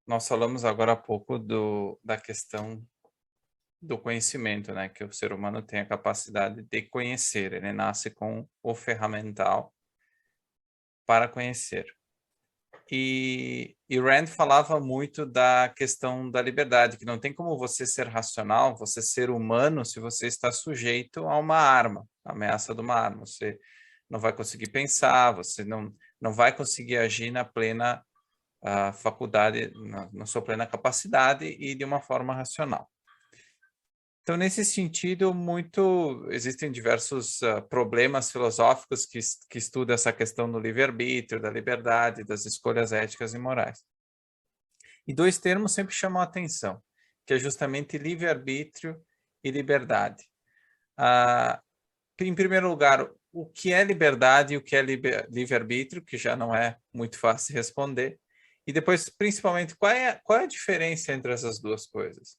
nós falamos agora há pouco da questão do conhecimento, né? Que o ser humano tem a capacidade de conhecer, ele nasce com o ferramental para conhecer. E Rand falava muito da questão da liberdade, que não tem como você ser racional, você ser humano, se você está sujeito a uma arma, a ameaça de uma arma. Você não vai conseguir pensar, você não vai conseguir agir na plena faculdade, na sua plena capacidade e de uma forma racional. Então, nesse sentido, existem diversos problemas filosóficos que estudam essa questão do livre-arbítrio, da liberdade, das escolhas éticas e morais. E dois termos sempre chamam a atenção, que é justamente livre-arbítrio e liberdade. Em primeiro lugar, o que é liberdade e o que é livre-arbítrio, que já não é muito fácil responder. E depois, principalmente, qual é a diferença entre essas duas coisas?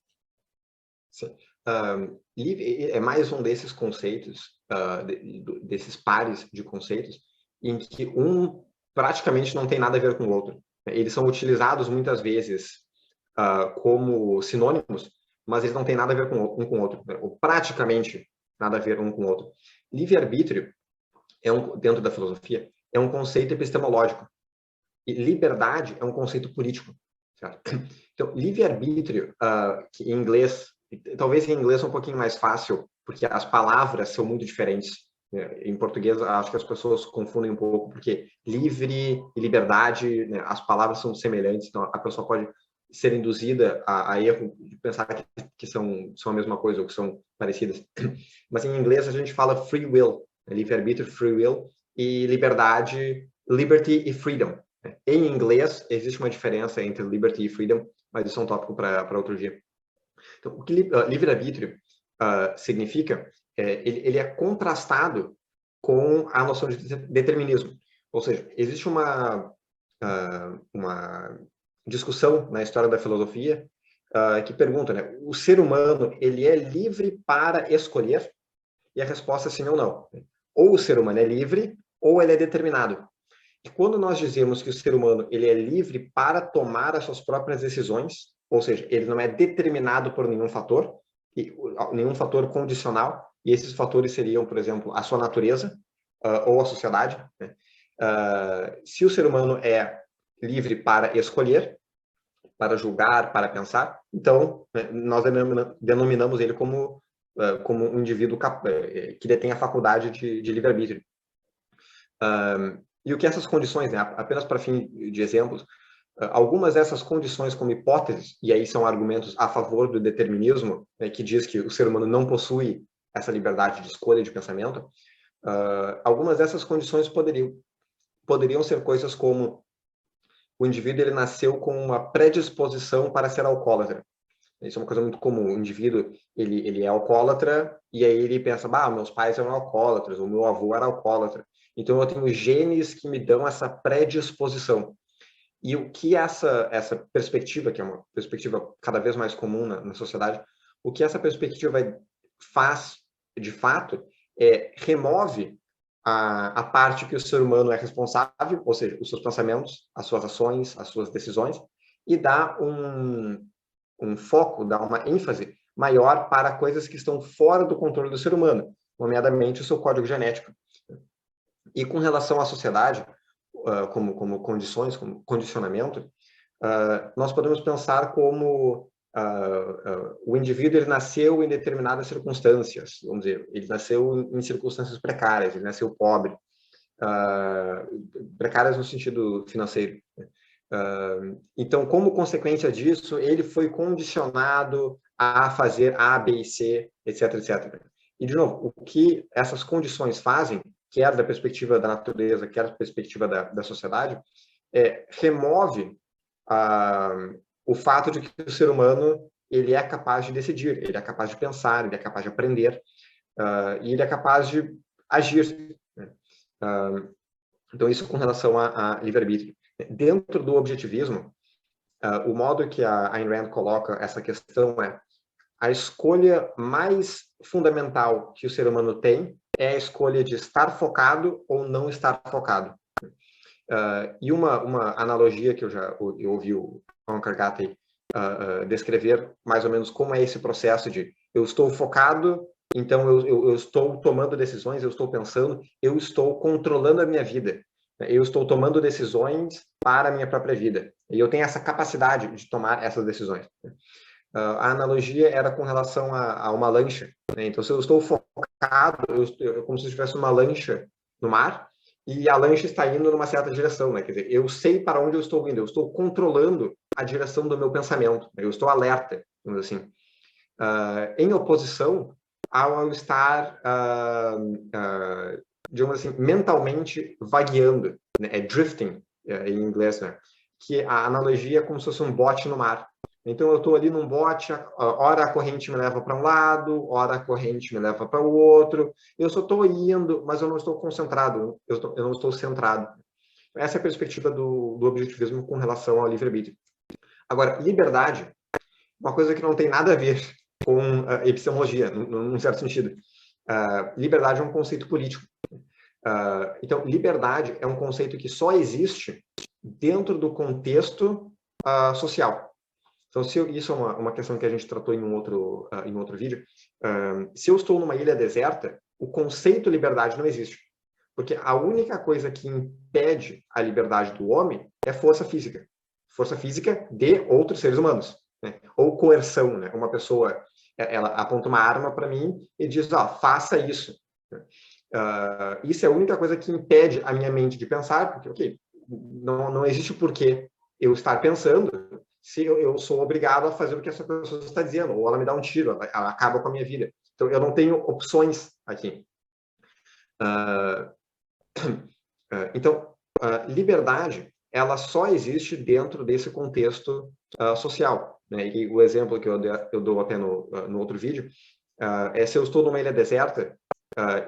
Sim. É mais um desses conceitos, desses pares de conceitos, em que um praticamente não tem nada a ver com o outro. Eles são utilizados muitas vezes como sinônimos, mas eles não têm nada a ver com um com o outro, ou praticamente nada a ver um com o outro. Livre-arbítrio, dentro da filosofia, é um conceito epistemológico. E liberdade é um conceito político. Certo? Então, livre-arbítrio, que em inglês, talvez em inglês é um pouquinho mais fácil, porque as palavras são muito diferentes. Em português, acho que as pessoas confundem um pouco, porque livre e liberdade, né, as palavras são semelhantes, então a pessoa pode ser induzida a erro de pensar que são a mesma coisa ou que são parecidas. Mas em inglês a gente fala free will, livre-arbítrio, free will, e liberdade, liberty e freedom. Em inglês, existe uma diferença entre liberty e freedom, mas isso é um tópico para outro dia. Então, o que livre-arbítrio significa, ele é contrastado com a noção de determinismo. Ou seja, existe uma discussão na história da filosofia que pergunta, né, o ser humano ele é livre para escolher? E a resposta é sim ou não. Ou o ser humano é livre, ou ele é determinado. E quando nós dizemos que o ser humano ele é livre para tomar as suas próprias decisões, ou seja, ele não é determinado por nenhum fator condicional, e esses fatores seriam, por exemplo, a sua natureza ou a sociedade. Né? Se o ser humano é livre para escolher, para julgar, para pensar, então nós denominamos ele como um indivíduo que detém a faculdade de livre-arbítrio. E o que essas condições, né, apenas para fim de exemplos, algumas dessas condições como hipóteses, e aí são argumentos a favor do determinismo, né, que diz que o ser humano não possui essa liberdade de escolha de pensamento, algumas dessas condições poderiam ser coisas como o indivíduo ele nasceu com uma predisposição para ser alcoólatra. Isso é uma coisa muito comum. O indivíduo ele é alcoólatra e aí ele pensa, meus pais eram alcoólatras, o meu avô era alcoólatra. Então, eu tenho genes que me dão essa predisposição. E o que essa perspectiva, que é uma perspectiva cada vez mais comum na sociedade, o que essa perspectiva faz, de fato, remove a parte que o ser humano é responsável, ou seja, os seus pensamentos, as suas ações, as suas decisões, e dá um foco, dá uma ênfase maior para coisas que estão fora do controle do ser humano, nomeadamente o seu código genético. E com relação à sociedade, como condições, como condicionamento, nós podemos pensar como o indivíduo ele nasceu em determinadas circunstâncias, vamos dizer, ele nasceu em circunstâncias precárias, ele nasceu pobre, precárias no sentido financeiro. Então, como consequência disso, ele foi condicionado a fazer A, B e C, etc, etc. E, de novo, o que essas condições fazem, quer da perspectiva da natureza, quer da perspectiva da sociedade, remove o fato de que o ser humano ele é capaz de decidir, ele é capaz de pensar, ele é capaz de aprender, e ele é capaz de agir. Né? Então, isso com relação a livre-arbítrio. Dentro do objetivismo, o modo que a Ayn Rand coloca essa questão é a escolha mais fundamental que o ser humano tem é a escolha de estar focado ou não estar focado. E uma analogia que eu ouvi Gatei descrever mais ou menos como é esse processo de eu estou focado, então eu estou tomando decisões, eu estou pensando, eu estou controlando a minha vida, eu estou tomando decisões para a minha própria vida, e eu tenho essa capacidade de tomar essas decisões. A analogia era com relação a uma lancha, né? Então, se eu estou focado, como se eu tivesse uma lancha no mar, e a lancha está indo numa certa direção, né? Quer dizer, eu sei para onde eu estou indo, eu estou controlando a direção do meu pensamento, né? Eu estou alerta, digamos assim. Em oposição ao estar, digamos assim, mentalmente vagueando, né? É drifting, em inglês, né? Que a analogia é como se fosse um bote no mar. Então, eu estou ali num bote, ora a corrente me leva para um lado, ora a corrente me leva para o outro. Eu só estou indo, mas eu não estou concentrado, eu não estou centrado. Essa é a perspectiva do objetivismo com relação ao livre-arbítrio. Agora, liberdade, uma coisa que não tem nada a ver com epistemologia, num certo sentido. Liberdade é um conceito político. Então, liberdade é um conceito que só existe dentro do contexto social. Então, isso é uma questão que a gente tratou em um outro vídeo. Se eu estou numa ilha deserta, o conceito liberdade não existe. Porque a única coisa que impede a liberdade do homem é força física. Força física de outros seres humanos. Né? Ou coerção. Né? Uma pessoa ela aponta uma arma para mim e diz, faça isso. Isso é a única coisa que impede a minha mente de pensar, porque, ok, não existe porquê eu estar pensando se eu sou obrigado a fazer o que essa pessoa está dizendo, ou ela me dá um tiro, ela acaba com a minha vida. Então, eu não tenho opções aqui. Então, liberdade, ela só existe dentro desse contexto social. Né? E o exemplo que eu dou até no outro vídeo é se eu estou numa ilha deserta,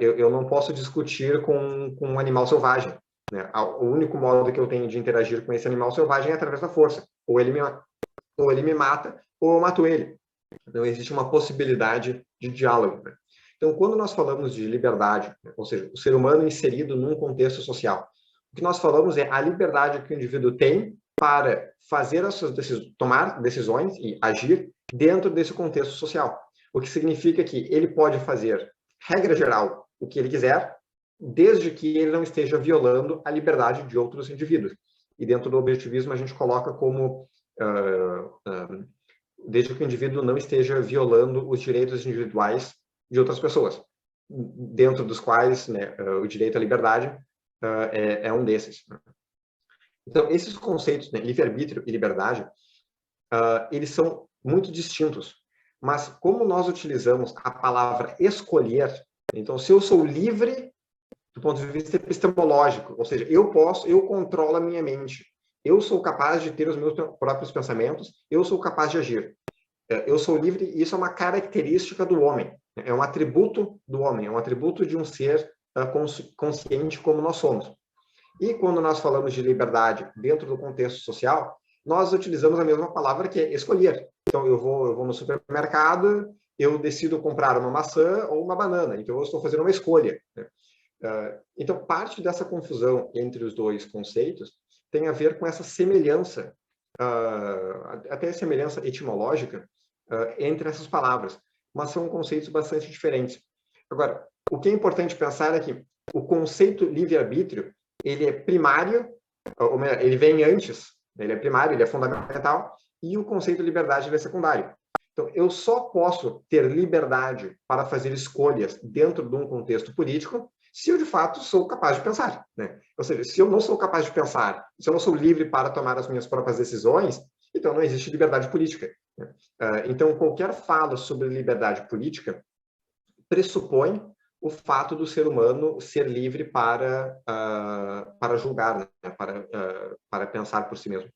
eu não posso discutir com um animal selvagem. Né? O único modo que eu tenho de interagir com esse animal selvagem é através da força. Ou ele me mata, ou eu mato ele. Não existe uma possibilidade de diálogo. Né? Então, quando nós falamos de liberdade, né? Ou seja, o ser humano inserido num contexto social, o que nós falamos é a liberdade que o indivíduo tem para fazer as suas decisões, tomar decisões e agir dentro desse contexto social. O que significa que ele pode fazer, regra geral, o que ele quiser, desde que ele não esteja violando a liberdade de outros indivíduos. E dentro do objetivismo a gente coloca como desde que o indivíduo não esteja violando os direitos individuais de outras pessoas, dentro dos quais, né, o direito à liberdade é um desses. Então, esses conceitos, né, livre-arbítrio e liberdade, eles são muito distintos. Mas como nós utilizamos a palavra escolher, então, se eu sou livre do ponto de vista epistemológico, ou seja, eu controlo a minha mente, eu sou capaz de ter os meus próprios pensamentos, eu sou capaz de agir. Eu sou livre e isso é uma característica do homem, é um atributo do homem, é um atributo de um ser consciente como nós somos. E quando nós falamos de liberdade dentro do contexto social, nós utilizamos a mesma palavra que é escolher. Então, eu vou no supermercado, eu decido comprar uma maçã ou uma banana, então eu estou fazendo uma escolha. Então, parte dessa confusão entre os dois conceitos tem a ver com essa semelhança, até semelhança etimológica, entre essas palavras, mas são conceitos bastante diferentes. Agora, o que é importante pensar é que o conceito livre-arbítrio, ele é primário, ou melhor, ele vem antes, ele é primário, ele é fundamental, e o conceito de liberdade ele é secundário. Então, eu só posso ter liberdade para fazer escolhas dentro de um contexto político se eu, de fato, sou capaz de pensar. Né? Ou seja, se eu não sou capaz de pensar, se eu não sou livre para tomar as minhas próprias decisões, então não existe liberdade política. Né? Então, qualquer fala sobre liberdade política pressupõe o fato do ser humano ser livre para julgar, né? para pensar por si mesmo.